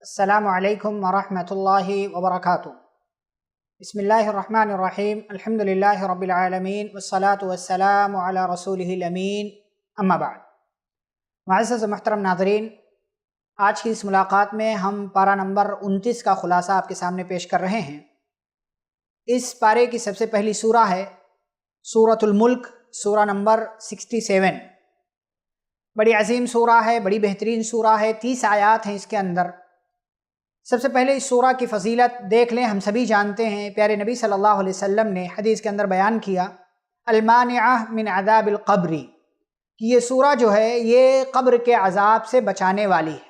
السلام علیکم ورحمۃ اللہ وبرکاتہ۔ بسم اللہ الرحمن الرحیم، الحمد للہ رب العالمین والصلاة والسلام علی رسولہ الامین، اما بعد۔ معزز و محترم ناظرین، آج کی اس ملاقات میں ہم پارہ نمبر 29 کا خلاصہ آپ کے سامنے پیش کر رہے ہیں۔ اس پارے کی سب سے پہلی سورہ ہے سورۃ الملک، سورہ نمبر 67۔ بڑی عظیم سورہ ہے، بڑی بہترین سورہ ہے، 30 آیات ہیں اس کے اندر۔ سب سے پہلے اس سورہ کی فضیلت دیکھ لیں۔ ہم سبھی جانتے ہیں، پیارے نبی صلی اللہ علیہ وسلم نے حدیث کے اندر بیان کیا، المانعہ من عذاب القبر، کہ یہ سورہ جو ہے یہ قبر کے عذاب سے بچانے والی ہے،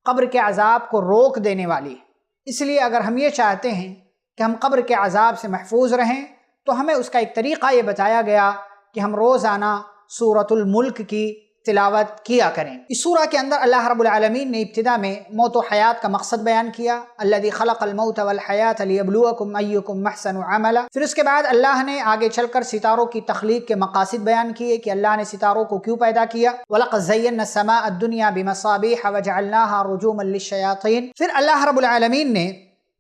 قبر کے عذاب کو روک دینے والی ہے۔ اس لیے اگر ہم یہ چاہتے ہیں کہ ہم قبر کے عذاب سے محفوظ رہیں تو ہمیں اس کا ایک طریقہ یہ بتایا گیا کہ ہم روزانہ سورۃ الملک کی تلاوت کیا کریں۔ اس سورہ کے اندر اللہ رب العالمین نے ابتدا میں موت و حیات کا مقصد بیان کیا، الذی خلق الموت والحیات لیبلوکم ایکم احسن عملا۔ پھر اس کے بعد اللہ نے آگے چل کر ستاروں کی تخلیق کے مقاصد بیان کیے کہ اللہ نے ستاروں کو کیوں پیدا کیا، وَلَقَدْ زَيَّنَّا السَّمَاءَ الدُّنْيَا بِمَصَابِيحَ وَجَعَلْنَاهَا رُجُومًا لِلشَّيَاطِينِ۔ پھر اللہ رب العالمین نے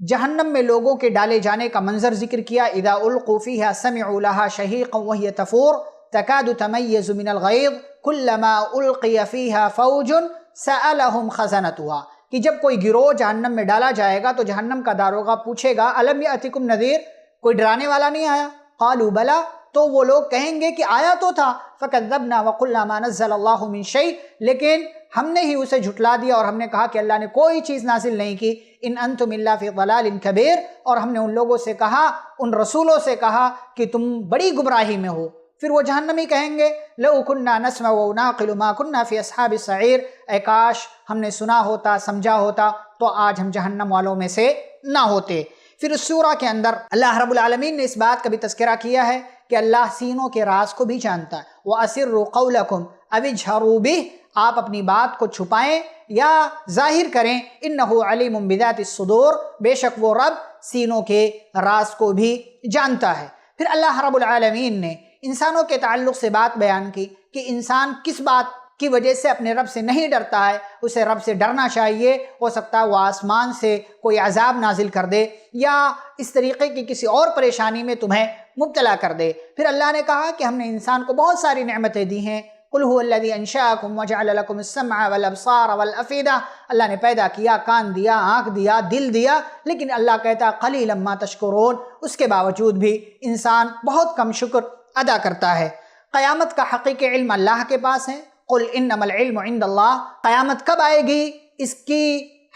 جہنم میں لوگوں کے ڈالے جانے کا منظر ذکر کیا، اذا القوا فیہا سمعوا لها شہیقا وہی تفور تکاد تمیز من الغیظ کلما القی فیہا فوج سألہم خزنتها، کہ جب کوئی گروہ جہنم میں ڈالا جائے گا تو جہنم کا داروغہ پوچھے گا، الم یأتکم نذیر، کوئی ڈرانے والا نہیں آیا؟ قالوا بلا، تو وہ لوگ کہیں گے کہ آیا تو تھا، فکذبنا وقلنا ما نزل اللہ من شیء، لیکن ہم نے ہی اسے جھٹلا دیا اور ہم نے کہا کہ اللہ نے کوئی چیز نازل نہیں کی، ان انتم الا فی ضلال کبیر، اور ہم نے ان لوگوں سے کہا، ان رسولوں سے کہا کہ تم بڑی گمراہی میں ہو۔ پھر وہ جہنمی کہیں گے، لو کنا نسمع ونعقل ما کنا فی اصحاب السعیر، اے کاش ہم نے سنا ہوتا، سمجھا ہوتا تو آج ہم جہنم والوں میں سے نہ ہوتے۔ پھر اس سورہ کے اندر اللہ رب العالمین نے اس بات کا بھی تذکرہ کیا ہے کہ اللہ سینوں کے راز کو بھی جانتا ہے، وَأَسِرُّوا قَوْلَكُمْ أَوِ اجْهَرُوا بِهِ، آپ اپنی بات کو چھپائیں یا ظاہر کریں، إِنَّهُ عَلِيمٌ بِذَاتِ الصُّدُورِ، بے شک وہ رب سینوں کے راز کو بھی جانتا ہے۔ پھر اللہ رب العالمین نے انسانوں کے تعلق سے بات بیان کی کہ انسان کس بات کی وجہ سے اپنے رب سے نہیں ڈرتا ہے، اسے رب سے ڈرنا چاہیے۔ ہو سکتا ہے وہ آسمان سے کوئی عذاب نازل کر دے یا اس طریقے کی کسی اور پریشانی میں تمہیں مبتلا کر دے۔ پھر اللہ نے کہا کہ ہم نے انسان کو بہت ساری نعمتیں دی ہیں، قُلْ هُوَ الَّذِي أَنشَأَكُمْ وَجَعَلَ لَكُمُ السَّمْعَ وَالْأَبْصَارَ وَالْأَفْئِدَةَ، اللہ نے پیدا کیا، کان دیا، آنکھ دیا، دل دیا، لیکن اللہ کہتا قَلِيلًا مَا تَشْكُرُونَ، اس کے باوجود بھی انسان بہت کم شکر ادا کرتا ہے۔ قیامت کا حقیقی علم اللہ کے پاس ہے، قُلْ إِنَّمَا الْعِلْمُ عِنْدَ اللَّهِ، قیامت کب آئے گی اس کی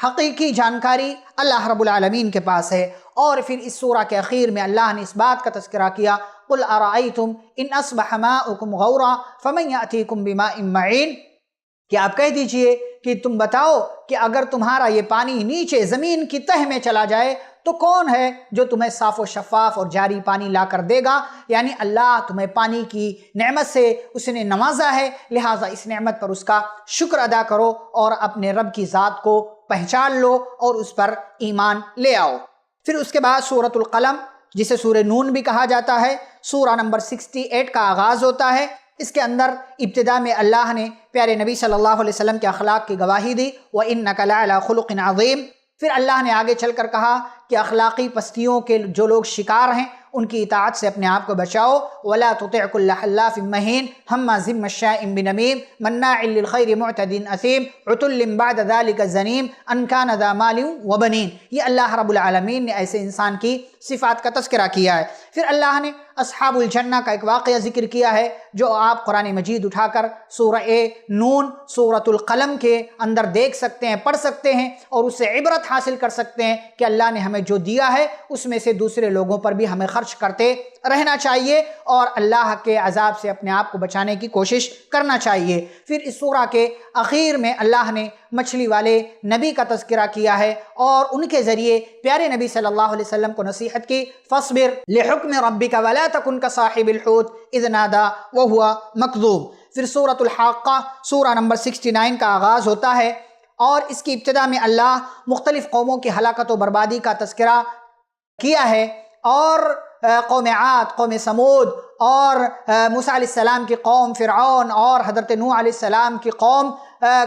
حقیقی جانکاری اللہ رب العالمین کے پاس ہے۔ اور پھر اس سورہ کے اخیر میں اللہ نے اس بات کا تذکرہ کیا، قُلْ أَرَأَيْتُمْ إِنْ أَصْبَحَ مَاؤُكُمْ غَوْرًا فَمَنْ يَأْتِيكُمْ بِمَاءٍ مَّعِينٍ، کہ آپ کہہ دیجئے کہ تم بتاؤ کہ اگر تمہارا یہ پانی نیچے زمین کی تہ میں چلا جائے تو کون ہے جو تمہیں صاف و شفاف اور جاری پانی لا کر دے گا؟ یعنی اللہ تمہیں پانی کی نعمت سے اس نے نوازا ہے، لہٰذا اس نعمت پر اس کا شکر ادا کرو اور اپنے رب کی ذات کو پہچان لو اور اس پر ایمان لے آؤ۔ پھر اس کے بعد سورۃ القلم، جسے سورہ نون بھی کہا جاتا ہے، سورہ نمبر 68 کا آغاز ہوتا ہے۔ اس کے اندر ابتدا میں اللہ نے پیارے نبی صلی اللہ علیہ وسلم کے اخلاق کی گواہی دی، وَإِنَّكَ لَعَلَىٰ خُلُقٍ عَظِيمٍ۔ پھر اللہ نے آگے چل کر کہا کہ اخلاقی پستیوں کے جو لوگ شکار ہیں ان کی اطاعت سے اپنے آپ کو بچاؤ، وَلَا تُطِعْ كُلَّ حَلَّافٍ مَّهِينٍ هَمَّازٍ مَّشَّاءٍ بِنَمِيمٍ مَّنَّاعٍ لِّلْخَيْرِ مُعْتَدٍ أَثِيمٍ عُتُلٍّ بَعْدَ ذَلِكَ زَنِيمٍ أَن كَانَ ذَا مَالٍ وَبَنِينَ۔ یہ اللہ رب العالمین نے ایسے انسان کی صفات کا تذکرہ کیا ہے۔ پھر اللہ نے اصحاب الجنہ کا ایک واقعہ ذکر کیا ہے جو آپ قرآن مجید اٹھا کر سورہ نون، سورۃ القلم کے اندر دیکھ سکتے ہیں، پڑھ سکتے ہیں اور اس سے عبرت حاصل کر سکتے ہیں کہ اللہ نے ہمیں جو دیا ہے اس میں سے دوسرے لوگوں پر بھی ہمیں خرچ کرتے رہنا چاہیے اور اللہ کے عذاب سے اپنے آپ کو بچانے کی کوشش کرنا چاہیے۔ پھر اس سورہ کے اخیر میں اللہ نے مچھلی والے نبی کا تذکرہ کیا ہے اور ان کے ذریعے پیارے نبی صلی اللہ علیہ وسلم کو نصیحت کی، فاصبر لحکم ربک ولا تکن کصاحب الحوت اذ نادى وهو مکظوم۔ پھر سورۃ الحاقہ، سورہ نمبر 69 کا آغاز ہوتا ہے اور اس کی ابتدا میں اللہ مختلف قوموں کی ہلاکت و بربادی کا تذکرہ کیا ہے اور قوم عاد، قوم سمود اور موسیٰ علیہ السلام کی قوم فرعون اور حضرت نوح علیہ السلام کی قوم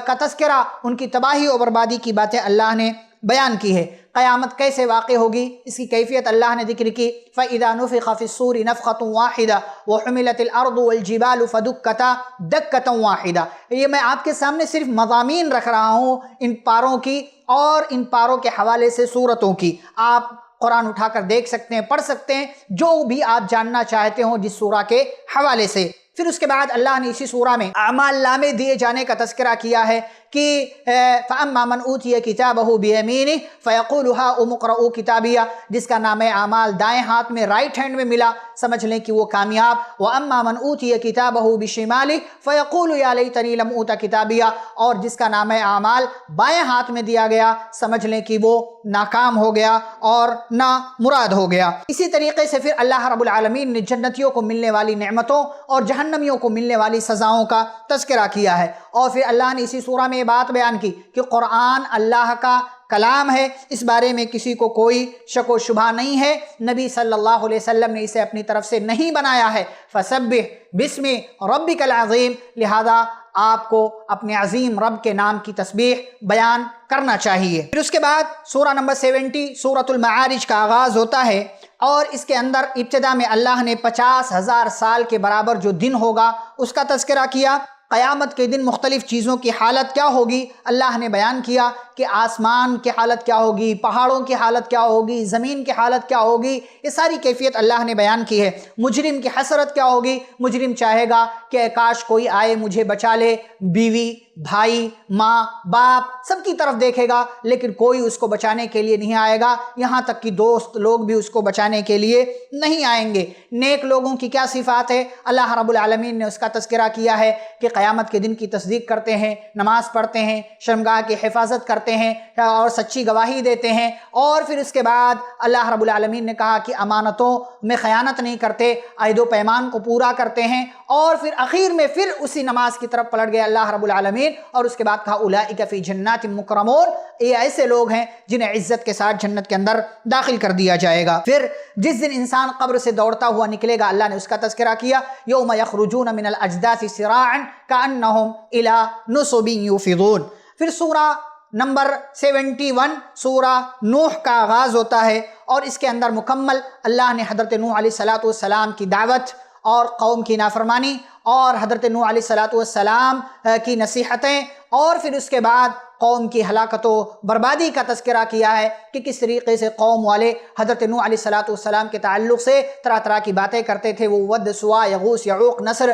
کا تذکرہ، ان کی تباہی و بربادی کی باتیں اللہ نے بیان کی ہے۔ قیامت کیسے واقع ہوگی اس کی کیفیت اللہ نے ذکر کی۔ فَإِذَا نُفِخَ فِي الصُّورِ نَفْخَةٌ وَاحِدَةٌ وَحُمِلَتِ الْأَرْضُ وَالْجِبَالُ فَدُكَّتَا دَكَّةً وَاحِدَةً۔ یہ میں آپ کے سامنے صرف مضامین رکھ رہا ہوں ان پاروں کی اور ان پاروں کے حوالے سے صورتوں کی۔ آپ قرآن اٹھا کر دیکھ سکتے ہیں، پڑھ سکتے ہیں جو بھی آپ جاننا چاہتے ہوں جس سورہ کے حوالے سے۔ پھر اس کے بعد اللہ نے اسی سورہ میں اعمال نامے دیے جانے کا تذکرہ کیا ہے کہ فَأَمَّا مَنْ أُوتِيَ كِتَابَهُ بِيَمِينِهِ فَيَقُولُ هَاؤُمُ اقْرَءُوا كِتَابِيَهْ، جس کا نام اعمال دائیں ہاتھ میں رائٹ ہینڈ میں ملا سمجھ لیں کہ وہ کامیاب۔ وَأَمَّا مَنْ أُوتِيَ كِتَابَهُ بِشِمَالِهِ فَيَقُولُ يَا لَيْتَنِي لَمْ أُوتَ كِتَابِيَهْ، اور جس کا نام اعمال بائیں ہاتھ میں دیا گیا سمجھ لیں کہ وہ ناکام ہو گیا اور نا مراد ہو گیا۔ اسی طریقے سے پھر اللہ رب العالمین نے جنتیوں کو ملنے والی نعمتوں اور جہنمیوں کو ملنے والی سزاؤں کا تذکرہ کیا ہے، اور پھر اللہ نے اسی سورہ میں یہ بات بیان کی کہ قرآن اللہ کا کلام ہے، اس بارے میں کسی کو کوئی شک و شبہ نہیں ہے، نبی صلی اللہ علیہ وسلم نے اسے اپنی طرف سے نہیں بنایا ہے۔ فَسَبِّحْ بِاسْمِ رَبِّكَ الْعَظِيمِ، لہذا آپ کو اپنے عظیم رب کے نام کی تسبیح بیان کرنا چاہیے۔ پھر اس کے بعد سورہ نمبر 70 سورۃ المعارج کا آغاز ہوتا ہے، اور اس کے اندر ابتدا میں اللہ نے 50,000 سال کے برابر جو دن ہوگا اس کا تذکرہ کیا۔ قیامت کے دن مختلف چیزوں کی حالت کیا ہوگی اللہ نے بیان کیا کہ آسمان کی حالت کیا ہوگی، پہاڑوں کی حالت کیا ہوگی، زمین کی حالت کیا ہوگی، یہ ساری کیفیت اللہ نے بیان کی ہے۔ مجرم کی حسرت کیا ہوگی، مجرم چاہے گا کہ کاش کوئی آئے مجھے بچا لے، بیوی، بھائی، ماں، باپ سب کی طرف دیکھے گا لیکن کوئی اس کو بچانے کے لیے نہیں آئے گا، یہاں تک کہ دوست لوگ بھی اس کو بچانے کے لیے نہیں آئیں گے۔ نیک لوگوں کی کیا صفات ہے اللہ رب العالمین نے اس کا تذکرہ کیا ہے کہ قیامت کے دن کی تصدیق کرتے ہیں، نماز پڑھتے ہیں، شرمگاہ کی حفاظت کرتے ہیں اور سچی گواہی دیتے ہیں، اور پھر اس کے بعد اللہ رب العالمین نے کہا کہ امانتوں میں خیانت نہیں کرتے، عہد و پیمان کو پورا کرتے ہیں، اور پھر اخیر میں پھر اسی نماز کی طرف پلٹ گئے اللہ رب العالمین، اور اس کے بعد کہا اولئک فی جنات مکرمون، یہ ایسے لوگ ہیں جنہیں عزت کے ساتھ جنت کے اندر داخل کر دیا جائے گا۔ پھر جس دن انسان قبر سے دوڑتا ہوا نکلے گا اللہ نے اس کا تذکرہ کیا، یوم یخرجون من الاجداث سراعا کأنہم الی نصب یوفضون۔ پھر سورہ نمبر 71 سورہ نوح کا آغاز ہوتا ہے، اور اس کے اندر مکمل اللہ نے حضرت نوح علیہ السلام کی دعوت اور قوم کی نافرمانی اور حضرت نوح علیہ السلام کی نصیحتیں، اور پھر اس کے بعد قوم کی ہلاکت و بربادی کا تذکرہ کیا ہے کہ کس طریقے سے قوم والے حضرت نوح علیہ السلام کے تعلق سے طرح طرح کی باتیں کرتے تھے، وہ ود، سوا، یغوث، یعوق، نصر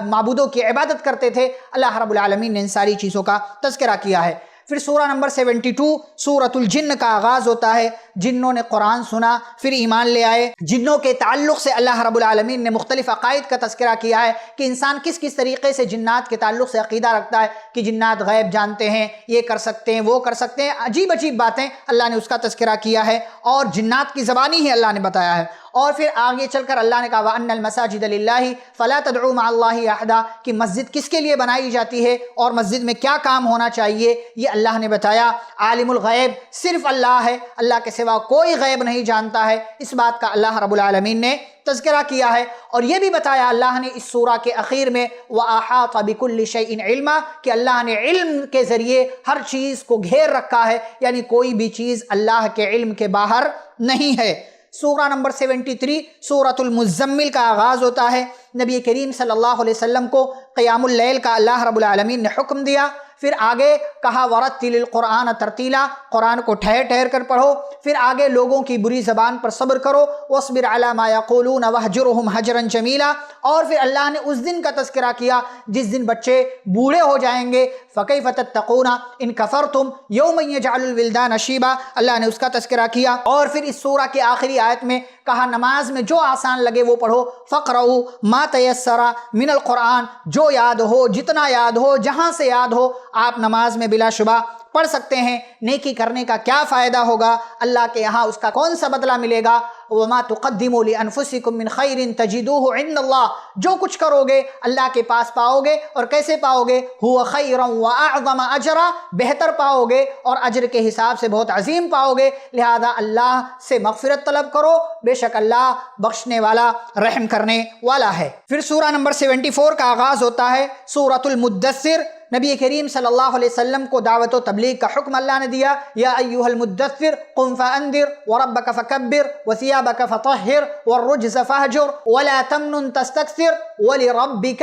معبودوں کی عبادت کرتے تھے۔ اللہ رب العالمین نے ان ساری چیزوں کا تذکرہ کیا ہے۔ پھر سورہ نمبر 72 سورۃ الجن کا آغاز ہوتا ہے، جنوں نے قرآن سنا پھر ایمان لے آئے۔ جنوں کے تعلق سے اللہ رب العالمین نے مختلف عقائد کا تذکرہ کیا ہے کہ انسان کس کس طریقے سے جنات کے تعلق سے عقیدہ رکھتا ہے کہ جنات غیب جانتے ہیں، یہ کر سکتے ہیں، وہ کر سکتے ہیں، عجیب عجیب باتیں اللہ نے اس کا تذکرہ کیا ہے، اور جنات کی زبانی ہی اللہ نے بتایا ہے۔ اور پھر آگے چل کر اللہ نے کہا وَأَنَّ الْمَسَاجِدَ لِلَّهِ فَلَا تَدْعُوا مَعَ اللَّهِ أَحَدًا، کہ مسجد کس کے لیے بنائی جاتی ہے اور مسجد میں کیا کام ہونا چاہیے یہ اللہ نے بتایا۔ عالم الغیب صرف اللہ ہے، اللہ کے سوا کوئی غیب نہیں جانتا ہے، اس بات کا اللہ رب العالمین نے تذکرہ کیا ہے، اور یہ بھی بتایا اللہ نے اس سورہ کے اخیر میں وَأَحَاطَ بِكُلِّ شَيْءٍ عِلْمًا، کہ اللہ نے علم کے ذریعے ہر چیز کو گھیر رکھا ہے، یعنی کوئی بھی چیز اللہ کے علم کے باہر نہیں ہے۔ سورہ نمبر 73 سورۃ المزمل کا آغاز ہوتا ہے۔ نبی کریم صلی اللہ علیہ وسلم کو قیام اللیل کا اللہ رب العالمین نے حکم دیا، پھر آگے کہا وَرَتِّلِ الْقُرْآنَ تَرْتِیلًا، قرآن کو ٹھہر ٹھہر کر پڑھو، پھر آگے لوگوں کی بری زبان پر صبر کرو، وَاصْبِرْ عَلَىٰ مَا يَقُولُونَ وَاهْجُرْهُمْ هَجْرًا جَمِيلًا، اور پھر اللہ نے اس دن کا تذکرہ کیا جس دن بچے بوڑھے ہو جائیں گے، فَكَيْفَ تَتَّقُونَ إِن كَفَرْتُمْ يَوْمًا يَجْعَلُ الْوِلْدَانَ شِيبًا، اللہ نے اس کا تذکرہ کیا، اور پھر اس سورہ کے آخری آیت میں کہا نماز میں جو آسان لگے وہ پڑھو، فَقْرَؤُوا مَا تَيَسَّرَ مِنَ الْقُرْآنِ، جو یاد ہو، جتنا یاد ہو، جہاں سے یاد ہو آپ نماز میں بلا شبہ پڑھ سکتے ہیں۔ نیکی کرنے کا کیا فائدہ ہوگا، اللہ کے یہاں اس کا کون سا بدلہ ملے گا، وَمَا تُقَدِّمُوا لِأَنفُسِكُم مِّن خَيْرٍ تَجِدُوهُ عِندَ اللَّهِ، جو کچھ کرو گے اللہ کے پاس پاؤ گے، اور کیسے پاؤ گے، هُوَ خَيْرًا وَأَعْظَمَ أَجْرًا، بہتر پاؤ گے اور اجر کے حساب سے بہت عظیم پاؤ گے، لہذا اللہ سے مغفرت طلب کرو، بے شک اللہ بخشنے والا رحم کرنے والا ہے۔ پھر سورہ نمبر 74 کا آغاز ہوتا ہے، سورۃ المدثر، نبی کریم صلی اللہ علیہ وسلم کو دعوت و تبلیغ کا حکم اللہ نے دیا، یا ایھا المدثر قم فانذر وربک فکبر وثیابک فطہر والرجز فہجر ولا تمنن تستکثر ولربک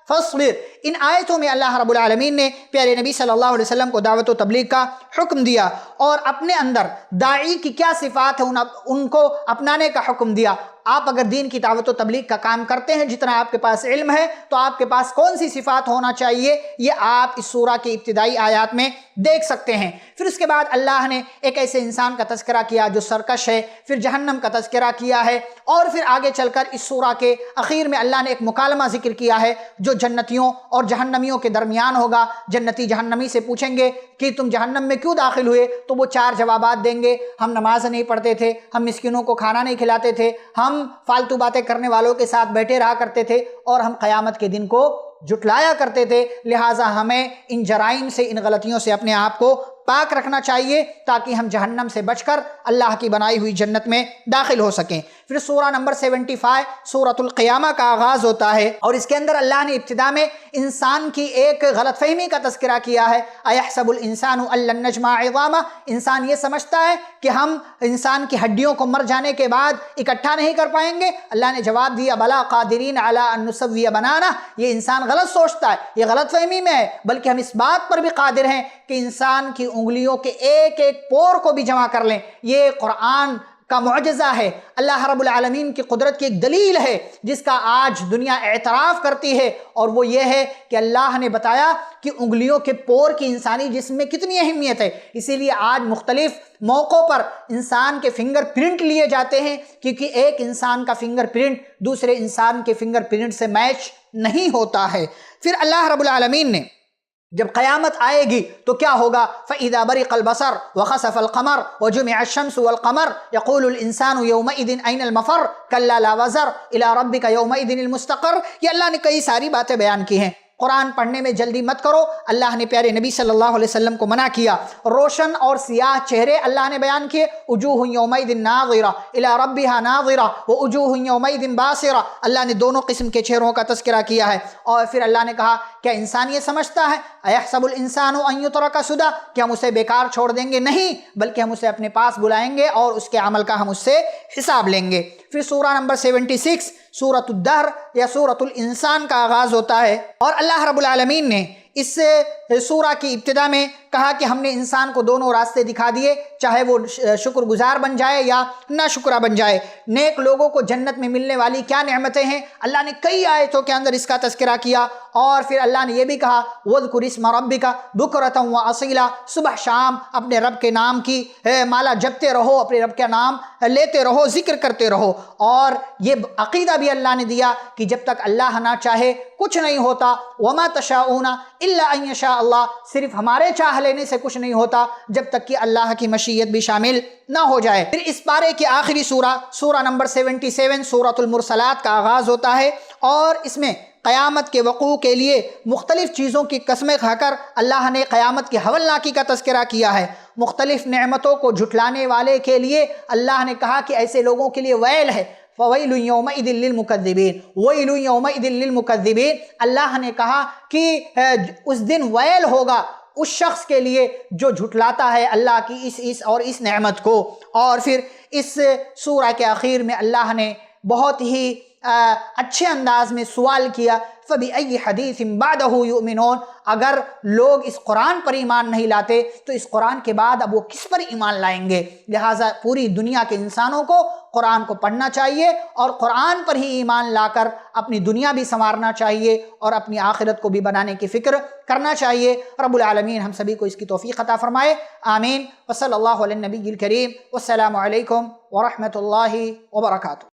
فاصبر۔ ان آیتوں میں اللہ رب العالمین نے پیارے نبی صلی اللہ علیہ وسلم کو دعوت و تبلیغ کا حکم دیا اور اپنے اندر داعی کی کیا صفات ہیں ان کو اپنانے کا حکم دیا۔ آپ اگر دین کی دعوت و تبلیغ کا کام کرتے ہیں، جتنا آپ کے پاس علم ہے، تو آپ کے پاس کون سی صفات ہونا چاہیے، یہ آپ اس سورہ کی ابتدائی آیات میں دیکھ سکتے ہیں۔ پھر اس کے بعد اللہ نے ایک ایسے انسان کا تذکرہ کیا جو سرکش ہے، پھر جہنم کا تذکرہ کیا ہے، اور پھر آگے چل کر اس سورہ کے اخیر میں اللہ نے ایک مکالمہ ذکر کیا ہے جو جنتیوں اور جہنمیوں کے درمیان ہوگا۔ جنتی جہنمی سے پوچھیں گے کہ تم جہنم میں کیوں داخل ہوئے، تو وہ 4 جوابات دیں گے۔ ہم نماز نہیں پڑھتے تھے، ہم مسکینوں کو کھانا نہیں کھلاتے تھے، ہم فالتو باتیں کرنے والوں کے ساتھ بیٹھے رہا کرتے تھے، اور ہم قیامت کے دن کو جھٹلایا کرتے تھے۔ لہٰذا ہمیں ان جرائم سے، ان غلطیوں سے اپنے آپ کو پاک رکھنا چاہیے تاکہ ہم جہنم سے بچ کر اللہ کی بنائی ہوئی جنت میں داخل ہو سکیں۔ پھر سورہ نمبر 75 سورۃ القیامہ کا آغاز ہوتا ہے، اور اس کے اندر اللہ نے ابتدا میں انسان کی ایک غلط فہمی کا تذکرہ کیا ہے۔ ایحسب الانسان ان لن نجمع عظامہ، انسان یہ سمجھتا ہے کہ ہم انسان کی ہڈیوں کو مر جانے کے بعد اکٹھا نہیں کر پائیں گے۔ اللہ نے جواب دیا بلا قادرین علی ان نسوی بنانہ، یہ انسان غلط سوچتا ہے، یہ غلط فہمی میں ہے، بلکہ ہم اس بات پر بھی قادر ہیں کہ انسان کی انگلیوں کے ایک ایک پور کو بھی جمع کر لیں۔ یہ قرآن کا معجزہ ہے، اللہ رب العالمین کی قدرت کی ایک دلیل ہے جس کا آج دنیا اعتراف کرتی ہے، اور وہ یہ ہے کہ اللہ نے بتایا کہ انگلیوں کے پور کی انسانی جسم میں کتنی اہمیت ہے۔ اسی لیے آج مختلف موقعوں پر انسان کے فنگر پرنٹ لیے جاتے ہیں، کیونکہ ایک انسان کا فنگر پرنٹ دوسرے انسان کے فنگر پرنٹ سے میچ نہیں ہوتا ہے۔ پھر اللہ رب العالمین نے جب قیامت آئے گی تو کیا ہوگا، فَإِذَا بَرِقَ الْبَصَرُ وَخَسَفَ الْقَمَرُ وَجُمِعَ الشَّمْسُ وَالْقَمَرُ يَقُولُ الْإِنسَانُ يَوْمَئِذٍ أَيْنَ الْمَفَرُّ كَلَّا لَا وَزَرَ إِلَىٰ رَبِّكَ يَوْمَئِذٍ الْمُسْتَقَرُّ۔ یہ اللہ نے کئی ساری باتیں بیان کی ہیں۔ قرآن پڑھنے میں جلدی مت کرو، اللہ نے پیارے نبی صلی اللہ علیہ وسلم کو منع کیا۔ روشن اور سیاہ چہرے اللہ نے بیان کیے، وجوہ یومئذ ناظرہ الی ربها ناظرہ ووجوہ یومئذ باسرہ، اللہ نے دونوں قسم کے چہروں کا تذکرہ کیا ہے۔ اور پھر اللہ نے کہا کیا انسان یہ سمجھتا ہے ایحسب الانسان ان یترک سدی، کہ ہم اسے بیکار چھوڑ دیں گے؟ نہیں، بلکہ ہم اسے اپنے پاس بلائیں گے اور اس کے عمل کا ہم اس سے حساب لیں گے۔ پھر سورہ نمبر 76 سورۃ الدہر یا سورۃ الانسان کا آغاز ہوتا ہے، اور اللہ رب العالمین نے اس سورہ کی ابتدا میں کہا کہ ہم نے انسان کو دونوں راستے دکھا دیے، چاہے وہ شکر گزار بن جائے یا نہ شکرہ بن جائے۔ نیک لوگوں کو جنت میں ملنے والی کیا نعمتیں ہیں، اللہ نے کئی آیتوں کے اندر اس کا تذکرہ کیا۔ اور پھر اللہ نے یہ بھی کہا وَاذْكُرِ اسْمَ رَبِّكَ بُكْرَةً وَأَصِيلًا، صبح شام اپنے رب کے نام کی مالا جپتے رہو، اپنے رب کا نام لیتے رہو، ذکر کرتے رہو۔ اور یہ عقیدہ بھی اللہ نے دیا کہ جب تک اللہ نہ چاہے کچھ نہیں ہوتا، وَمَا تَشَاءُونَ إِلَّا أَن يَشَاءَ اللَّهُ، صرف ہمارے چاہ لینے سے کچھ نہیں ہوتا جب تک کہ اللہ کی مشیت بھی شامل نہ ہو جائے۔ پھر اس پارے کی آخری سورہ نمبر 77 سورۃ المرسلات کا آغاز ہوتا ہے، اور اس میں قیامت کے وقوع کے لیے مختلف چیزوں کی قسمیں کھا کر اللہ نے قیامت کی ہولناکی کا تذکرہ کیا ہے۔ مختلف نعمتوں کو جھٹلانے والے کے لیے اللہ نے کہا کہ ایسے لوگوں کے لیے ویل ہے، فَوَيْلٌ يَوْمَئِذٍ لِّلْمُكَذِّبِينَ، وَيْلٌ يَوْمَئِذٍ لِّلْمُكَذِّبِينَ، اللہ نے کہا کہ اس دن ویل ہوگا اس شخص کے لیے جو جھٹلاتا ہے اللہ کی اس نعمت کو۔ اور پھر اس سورہ کے آخر میں اللہ نے بہت ہی اچھے انداز میں سوال کیا فَبِأَيِّ حَدِيثٍ بَعْدَهُ يُؤْمِنُونَ، اگر لوگ اس قرآن پر ایمان نہیں لاتے تو اس قرآن کے بعد اب وہ کس پر ایمان لائیں گے؟ لہٰذا پوری دنیا کے انسانوں کو قرآن کو پڑھنا چاہیے اور قرآن پر ہی ایمان لا کر اپنی دنیا بھی سنوارنا چاہیے اور اپنی آخرت کو بھی بنانے کی فکر کرنا چاہیے۔ رب العالمین ہم سبھی کو اس کی توفیق عطا فرمائے، آمین۔ وصلی اللہ علی النبی الکریم، والسلام علیکم ورحمۃ اللہ وبرکاتہ۔